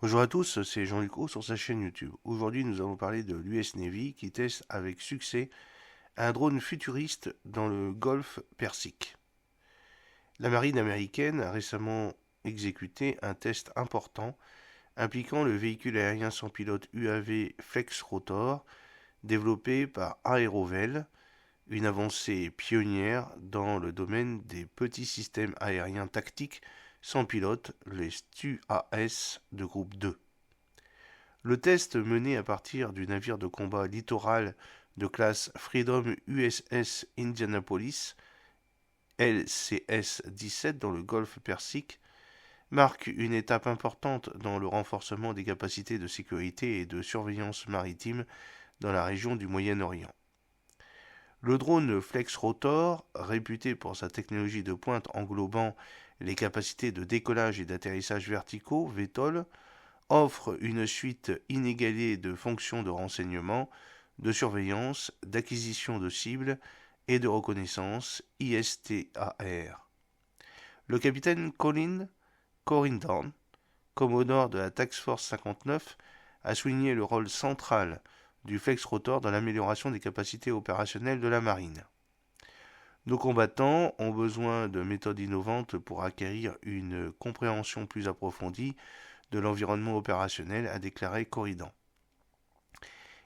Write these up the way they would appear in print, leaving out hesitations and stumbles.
Bonjour à tous, c'est Jean-Luc Haut sur sa chaîne YouTube. Aujourd'hui, nous allons parler de l'US Navy qui teste avec succès un drone futuriste dans le golfe Persique. La marine américaine a récemment exécuté un test important impliquant le véhicule aérien sans pilote UAV Flex Rotor développé par Aerovel, une avancée pionnière dans le domaine des petits systèmes aériens tactiques sans pilote, les STUAS de groupe 2. Le test mené à partir du navire de combat littoral de classe Freedom USS Indianapolis, LCS-17 dans le golfe Persique, marque une étape importante dans le renforcement des capacités de sécurité et de surveillance maritime dans la région du Moyen-Orient. Le drone Flex Rotor, réputé pour sa technologie de pointe englobant les capacités de décollage et d'atterrissage verticaux, VTOL, offre une suite inégalée de fonctions de renseignement, de surveillance, d'acquisition de cibles et de reconnaissance ISTAR. Le capitaine Colin Corrindon, commodore de la Task Force 59, a souligné le rôle central du Flex Rotor dans l'amélioration des capacités opérationnelles de la marine. Nos combattants ont besoin de méthodes innovantes pour acquérir une compréhension plus approfondie de l'environnement opérationnel, a déclaré Corridan.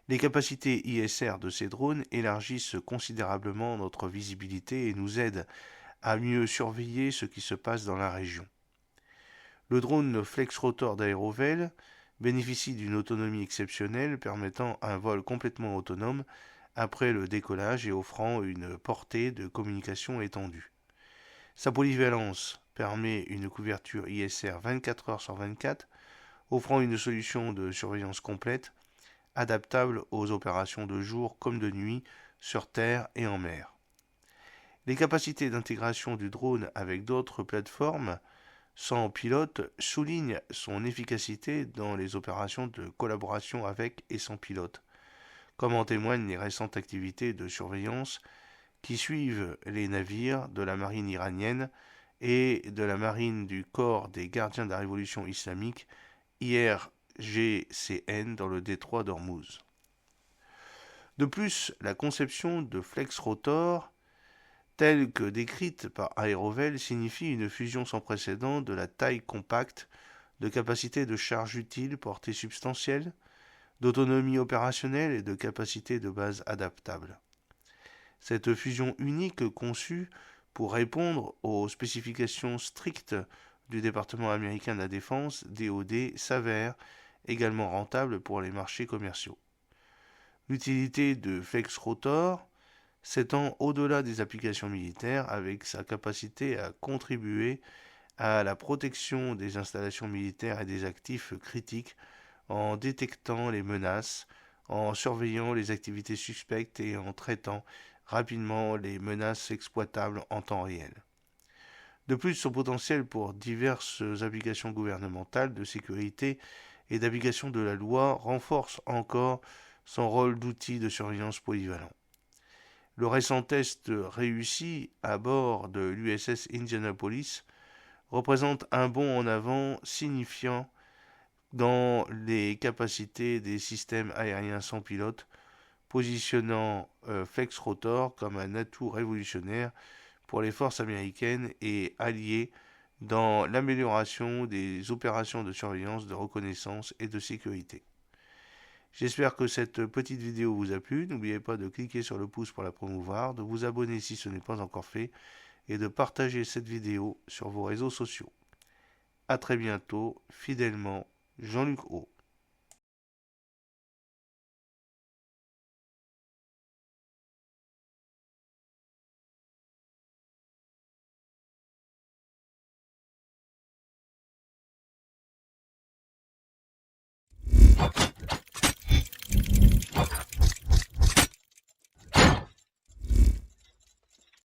Les capacités ISR de ces drones élargissent considérablement notre visibilité et nous aident à mieux surveiller ce qui se passe dans la région. Le drone Flex Rotor d'Aerovel bénéficie d'une autonomie exceptionnelle permettant un vol complètement autonome après le décollage et offrant une portée de communication étendue. Sa polyvalence permet une couverture ISR 24 heures sur 24, offrant une solution de surveillance complète, adaptable aux opérations de jour comme de nuit, sur terre et en mer. Les capacités d'intégration du drone avec d'autres plateformes sans pilote soulignent son efficacité dans les opérations de collaboration avec et sans pilote, comme en témoignent les récentes activités de surveillance qui suivent les navires de la marine iranienne et de la marine du corps des gardiens de la révolution islamique, IRGCN, dans le détroit d'Ormuz. De plus, la conception de Flex Rotor, telle que décrite par Aerovel, signifie une fusion sans précédent de la taille compacte, de capacité de charge utile portée substantielle, d'autonomie opérationnelle et de capacité de base adaptable. Cette fusion unique conçue pour répondre aux spécifications strictes du département américain de la défense, DoD, s'avère également rentable pour les marchés commerciaux. L'utilité de Flex Rotor s'étend au-delà des applications militaires avec sa capacité à contribuer à la protection des installations militaires et des actifs critiques en détectant les menaces, en surveillant les activités suspectes et en traitant rapidement les menaces exploitables en temps réel. De plus, son potentiel pour diverses applications gouvernementales de sécurité et d'application de la loi renforce encore son rôle d'outil de surveillance polyvalent. Le récent test réussi à bord de l'USS Indianapolis représente un bond en avant signifiant dans les capacités des systèmes aériens sans pilote, positionnant Flex Rotor comme un atout révolutionnaire pour les forces américaines et alliées dans l'amélioration des opérations de surveillance, de reconnaissance et de sécurité. J'espère que cette petite vidéo vous a plu. N'oubliez pas de cliquer sur le pouce pour la promouvoir, de vous abonner si ce n'est pas encore fait et de partager cette vidéo sur vos réseaux sociaux. A très bientôt, fidèlement, Jean-Luc Haut.